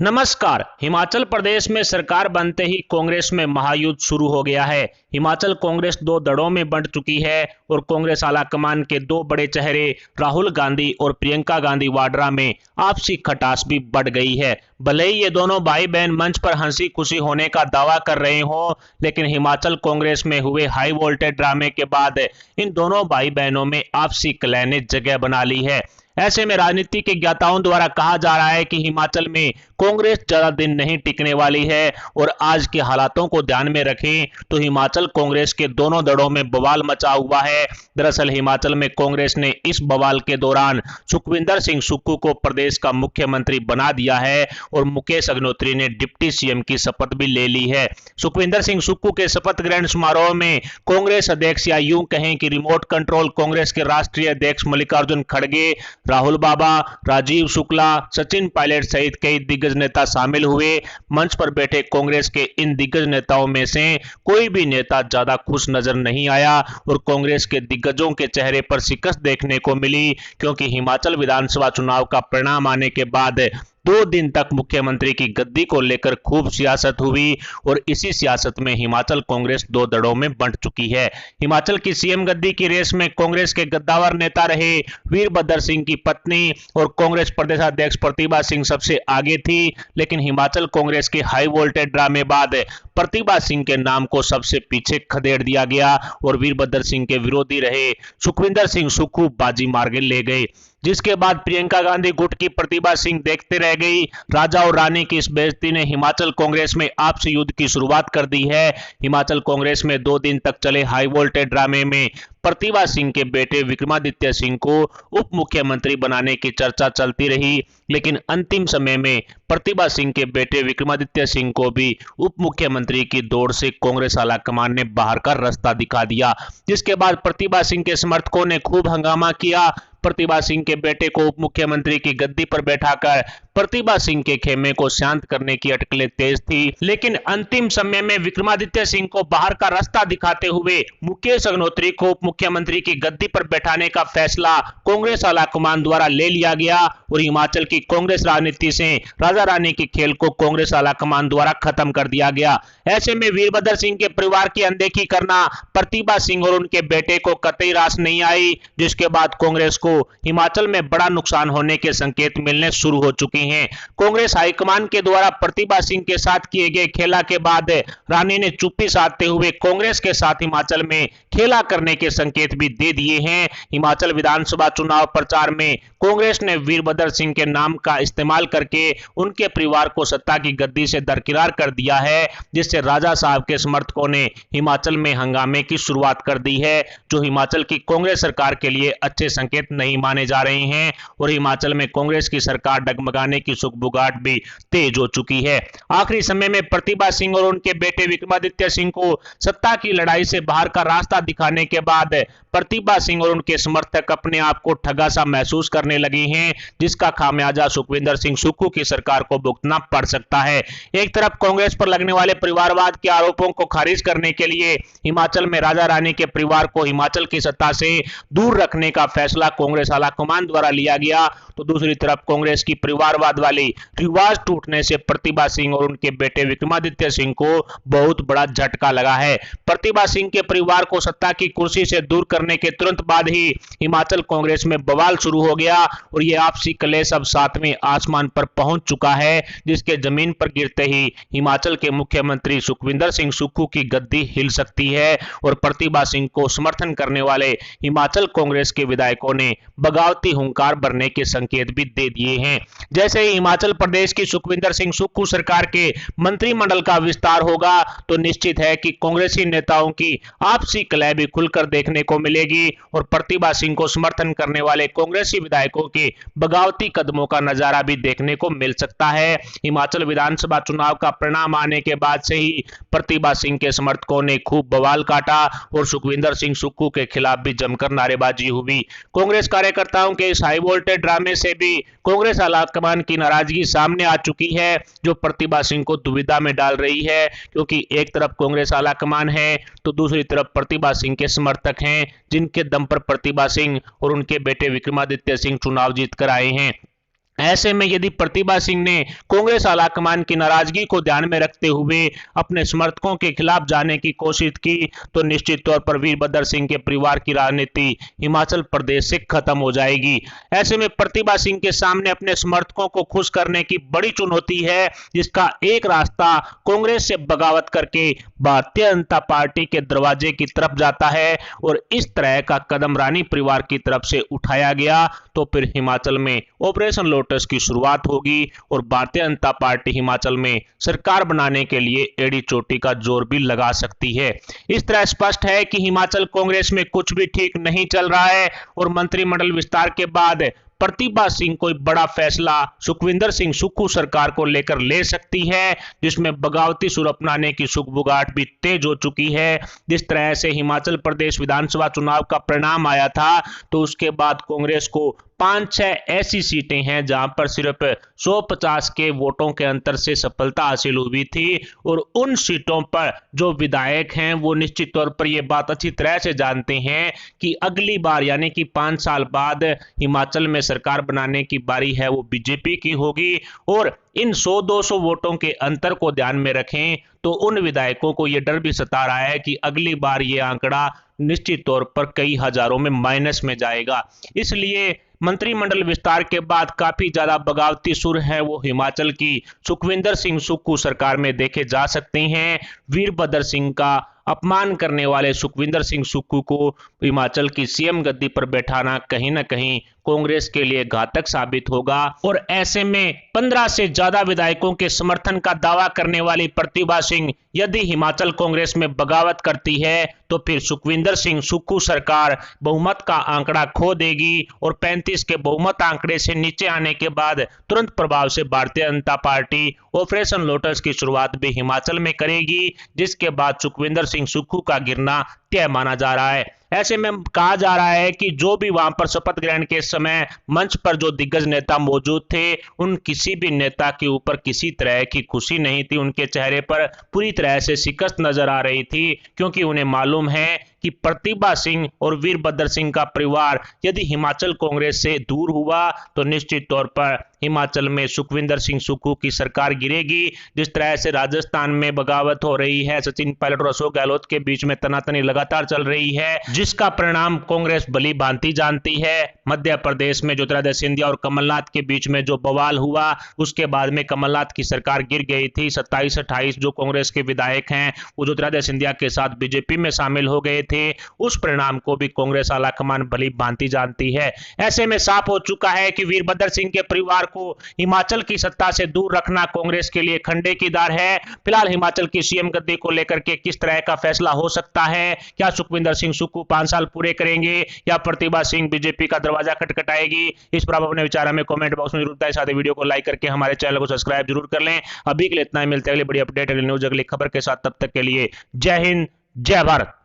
नमस्कार। हिमाचल प्रदेश में सरकार बनते ही कांग्रेस में महायुद्ध शुरू हो गया है। हिमाचल कांग्रेस दो दड़ों में बंट चुकी है और कांग्रेस आलाकमान के दो बड़े चेहरे राहुल गांधी और प्रियंका गांधी वाड्रा में आपसी खटास भी बढ़ गई है। भले ही ये दोनों भाई बहन मंच पर हंसी खुशी होने का दावा कर रहे हो, लेकिन हिमाचल कांग्रेस में हुए हाई वोल्टेज ड्रामे के बाद इन दोनों भाई बहनों में आपसी कलह ने जगह बना ली है। ऐसे में राजनीति के ज्ञाताओं द्वारा कहा जा रहा है कि हिमाचल में कांग्रेस ज्यादा दिन नहीं टिकने वाली है और आज के हालातों को ध्यान में रखें तो हिमाचल कांग्रेस के दोनों दड़ों में बवाल मचा हुआ है। दरअसल हिमाचल में कांग्रेस ने इस बवाल के दौरान सुखविंदर सिंह सुक्खू को प्रदेश का मुख्यमंत्री बना दिया है और मुकेश अग्निहोत्री ने डिप्टी सीएम की शपथ भी ले ली है। सुखविंदर सिंह सुक्खू के शपथ ग्रहण समारोह में कांग्रेस अध्यक्ष या यूं कहें कि रिमोट कंट्रोल कांग्रेस के राष्ट्रीय अध्यक्ष मल्लिकार्जुन खड़गे, राहुल बाबा, राजीव शुक्ला, सचिन पायलट सहित कई दिग्गज नेता शामिल हुए। मंच पर बैठे कांग्रेस के इन दिग्गज नेताओं में से कोई भी नेता ज्यादा खुश नजर नहीं आया और कांग्रेस के दिग्गजों के चेहरे पर शिकस्त देखने को मिली, क्योंकि हिमाचल विधानसभा चुनाव का परिणाम आने के बाद 2 दिन तक मुख्यमंत्री की गद्दी को लेकर खूब सियासत हुई और इसी सियासत में हिमाचल कांग्रेस दो दड़ों में बंट चुकी है। हिमाचल की सीएम गद्दी की रेस में कांग्रेस के गद्दावर नेता रहे वीरभद्र सिंह की पत्नी और कांग्रेस प्रदेशाध्यक्ष प्रतिभा सिंह सबसे आगे थी, लेकिन हिमाचल कांग्रेस के हाई वोल्टेज ड्रामे बाद प्रतिभा सिंह के नाम को सबसे पीछे खदेड़ दिया गया और वीरभद्र सिंह के विरोधी रहे सुखविंदर सिंह सुक्खू बाजी मार के ले गए, जिसके बाद प्रियंका गांधी गुट की प्रतिभा सिंह देखते रह गई। राजा और रानी की इस बेइज्जती ने हिमाचल कांग्रेस में आपसी युद्ध की शुरुआत कर दी है। हिमाचल कांग्रेस में 2 दिन तक चले हाई वोल्टेज ड्रामे में प्रतिभा सिंह के बेटे विक्रमादित्य सिंह को उप मुख्यमंत्री बनाने की चर्चा चलती रही, लेकिन अंतिम समय में प्रतिभा सिंह के बेटे विक्रमादित्य सिंह को भी उप मुख्यमंत्री की दौड़ से कांग्रेस आलाकमान ने बाहर का रास्ता दिखा दिया, जिसके बाद प्रतिभा सिंह के समर्थकों ने खूब हंगामा किया। प्रतिभा सिंह के बेटे को उप मुख्यमंत्री की गद्दी पर बैठाकर प्रतिभा सिंह के खेमे को शांत करने की अटकलें तेज थी, लेकिन अंतिम समय में विक्रमादित्य सिंह को बाहर का रास्ता दिखाते हुए मुकेश अग्निहोत्री को उप मुख्यमंत्री की गद्दी पर बैठाने का फैसला कांग्रेस आलाकमान द्वारा ले लिया गया और हिमाचल की कांग्रेस राजनीति से राजा रानी के खेल को कांग्रेस आलाकमान द्वारा खत्म कर दिया गया। ऐसे में वीरभद्र सिंह के परिवार की अनदेखी करना प्रतिभा सिंह और उनके बेटे को कतई रास नहीं आई, जिसके बाद कांग्रेस को हिमाचल में बड़ा नुकसान होने के संकेत मिलने शुरू हो चुके हैं। कांग्रेस हाईकमान के द्वारा प्रतिभा सिंह के साथ किए गए खेला के बाद रानी ने चुप्पी साधते हुए कांग्रेस के साथ हिमाचल में खेला करने के संकेत भी दे दिए हैं। हिमाचल विधानसभा चुनाव प्रचार में कांग्रेस ने वीरभद्र सिंह के नाम का इस्तेमाल करके उनके परिवार को सत्ता की गद्दी से दरकिनार कर दिया है, जिससे राजा साहब के समर्थकों ने हिमाचल में हंगामे की शुरुआत कर दी है, जो हिमाचल की कांग्रेस सरकार के लिए अच्छे संकेत नहीं माने जा रहे हैं और हिमाचल में कांग्रेस की सरकार डगमगाने की सुगबुगाहट भी तेज हो चुकी है। आखिरी समय में प्रतिभा सिंह और उनके बेटे विक्रमादित्य सिंह को सत्ता की लड़ाई से बाहर का रास्ता दिखाने के बाद प्रतिभा सिंह और उनके समर्थक अपने आप को ठगा सा महसूस करने लगे हैं, जिसका खामियाजा सुखविंदर सिंह सुक्खू की सरकार को भुगतना पड़ सकता है। एक तरफ कांग्रेस पर लगने वाले परिवारवाद के आरोपों को खारिज करने के लिए हिमाचल में राजा रानी के परिवार को हिमाचल की सत्ता से दूर रखने का फैसला कांग्रेस आलाकमान द्वारा लिया गया, तो दूसरी तरफ कांग्रेस की परिवारवाद वाली रिवाज टूटने से प्रतिभा सिंह और उनके बेटे विक्रमादित्य सिंह को बहुत बड़ा झटका लगा है। प्रतिभा सिंह के परिवार को सत्ता की कुर्सी से दूर करने के तुरंत बाद ही हिमाचल कांग्रेस में बवाल शुरू हो गया और ये आपसी कलेश अब 7वें आसमान पर पहुंच चुका है, जिसके जमीन पर गिरते ही हिमाचल के मुख्यमंत्री सुखविंदर सिंह सुक्खू की गद्दी हिल सकती है और प्रतिभा सिंह को समर्थन करने वाले हिमाचल कांग्रेस के विधायकों ने बगावती हुंकार भरने के संकेत भी दे दिए हैं। जैसे ही हिमाचल प्रदेश की सुखविंदर सिंह सुक्खू सरकार के मंत्रिमंडल का विस्तार होगा तो निश्चित है कि कांग्रेसी नेताओं की आपसी कलह भी खुलकर देखने को मिलेगी और प्रतिभा सिंह को समर्थन करने वाले कांग्रेसी विधायकों के बगावती कदमों का नजारा भी देखने को मिल सकता है। हिमाचल विधानसभा चुनाव का परिणाम आने के बाद से ही प्रतिभा सिंह के समर्थकों ने खूब बवाल काटा और सुखविंदर सिंह सुक्खू के खिलाफ भी जमकर नारेबाजी हुई। कांग्रेस कार्यकर्ताओं के इस हाई वोल्टेज ड्रामे से भी कांग्रेस आलाकमान की नाराजगी सामने आ चुकी है, जो प्रतिभा सिंह को दुविधा में डाल रही है, क्योंकि एक तरफ कांग्रेस आलाकमान है तो दूसरी तरफ प्रतिभा सिंह के समर्थक हैं, जिनके दम पर प्रतिभा सिंह और उनके बेटे विक्रमादित्य सिंह चुनाव जीत कर आए हैं। ऐसे में यदि प्रतिभा सिंह ने कांग्रेस आलाकमान की नाराजगी को ध्यान में रखते हुए अपने समर्थकों के खिलाफ जाने की कोशिश की तो निश्चित तौर पर वीरभद्र सिंह के परिवार की राजनीति हिमाचल प्रदेश से खत्म हो जाएगी। ऐसे में प्रतिभा सिंह के सामने अपने समर्थकों को खुश करने की बड़ी चुनौती है, जिसका एक रास्ता कांग्रेस से बगावत करके भारतीय जनता पार्टी के दरवाजे की तरफ जाता है। और इस तरह का कदम रानी परिवार की तरफ से उठाया गया तो फिर हिमाचल में ऑपरेशन लोटस की शुरुआत होगी और भारतीय जनता पार्टी हिमाचल में सरकार बनाने के लिए एड़ी चोटी का जोर भी लगा सकती है। इस तरह स्पष्ट है कि हिमाचल कांग्रेस में कुछ भी ठीक नहीं चल रहा है और मंत्रिमंडल विस्तार के बाद प्रतिभा सिंह कोई बड़ा फैसला सुखविंदर सिंह सुक्खू सरकार को लेकर ले सकती है, जिसमें बगावती सुर अपनाने की सुगबुगाहट भी तेज हो चुकी है। जिस तरह से हिमाचल प्रदेश विधानसभा चुनाव का परिणाम आया था तो उसके बाद कांग्रेस को 5-6 ऐसी सीटें हैं जहां पर सिर्फ 150 के वोटों के अंतर से सफलता हासिल हुई थी और उन सीटों पर जो विधायक हैं वो निश्चित तौर पर यह बात अच्छी तरह से जानते हैं कि अगली बार यानी कि 5 साल बाद हिमाचल में सरकार बनाने की बारी है वो बीजेपी की होगी। और इन 100-200 वोटों के अंतर को ध्यान में रखें तो उन विधायकों को यह डर भी सता रहा है कि अगली बार ये आंकड़ा निश्चित तौर पर कई हजारों में माइनस में जाएगा। इसलिए मंत्रिमंडल विस्तार के बाद काफी ज्यादा बगावती सुर है वो हिमाचल की सुखविंदर सिंह सुक्खू सरकार में देखे जा सकते हैं। वीरभद्र सिंह का अपमान करने वाले सुखविंदर सिंह सुक्खू को हिमाचल की सीएम गद्दी पर बैठाना कहीं ना कहीं कांग्रेस के लिए घातक साबित होगा। और ऐसे में 15 से ज्यादा विधायकों के समर्थन का दावा करने वाली प्रतिभा सिंह यदि हिमाचल कांग्रेस में बगावत करती है तो फिर सुखविंदर सिंह सुक्खू सरकार बहुमत का आंकड़ा खो देगी और 35 के बहुमत आंकड़े से नीचे आने के बाद तुरंत प्रभाव से Bharatiya Janata party operation lotus की शुरुआत भी हिमाचल में करेगी, जिसके बाद सुखविंदर सिंह सुक्खू का गिरना तय माना जा रहा है। ऐसे में कहा जा रहा है कि जो भी वहां पर शपथ ग्रहण के समय मंच पर जो दिग्गज नेता मौजूद थे उन किसी भी नेता के ऊपर किसी तरह की खुशी नहीं थी, उनके चेहरे पर पूरी तरह से शिकस्त नजर आ रही थी, क्योंकि उन्हें मालूम है कि प्रतिभा सिंह और वीरभद्र सिंह का परिवार यदि हिमाचल कांग्रेस से दूर हुआ तो निश्चित तौर पर हिमाचल में सुखविंदर सिंह सुक्खू की सरकार गिरेगी। जिस तरह से राजस्थान में बगावत हो रही है, सचिन पायलट और अशोक गहलोत के बीच में तनातनी लगातार चल रही है, जिसका परिणाम कांग्रेस भली भांति जानती है। मध्य प्रदेश में ज्योतिरादित्य सिंधिया और कमलनाथ के बीच में जो बवाल हुआ उसके बाद में कमलनाथ की सरकार गिर गई थी। 27-28 जो कांग्रेस के विधायक हैं वो ज्योतिरादित्य सिंधिया के साथ बीजेपी में शामिल हो गए थे। उस परिणाम को भी कांग्रेस आलाकमान भली भांति जानती है। ऐसे में साफ हो चुका है कि वीरभद्र सिंह के परिवार को हिमाचल की सत्ता से दूर रखना कांग्रेस के लिए खंडे की दार है। फिलहाल हिमाचल की सीएम गद्दी को लेकर के किस तरह का फैसला हो सकता है, क्या सुखविंदर सिंह सुक्खू 5 साल पूरे करेंगे या प्रतिभा सिंह बीजेपी का दरवाजा खटखटाएगी, इस पर आप अपने विचार हमें कमेंट बॉक्स में जरूर बताएं। साथ ही वीडियो को लाइक करके हमारे चैनल को सब्सक्राइब जरूर कर लें। अभी के लिए इतना ही, मिलते हैं अगली बड़ी अपडेट अगली न्यूज अगली खबर के साथ, तब तक के लिए जय हिंद जय भारत।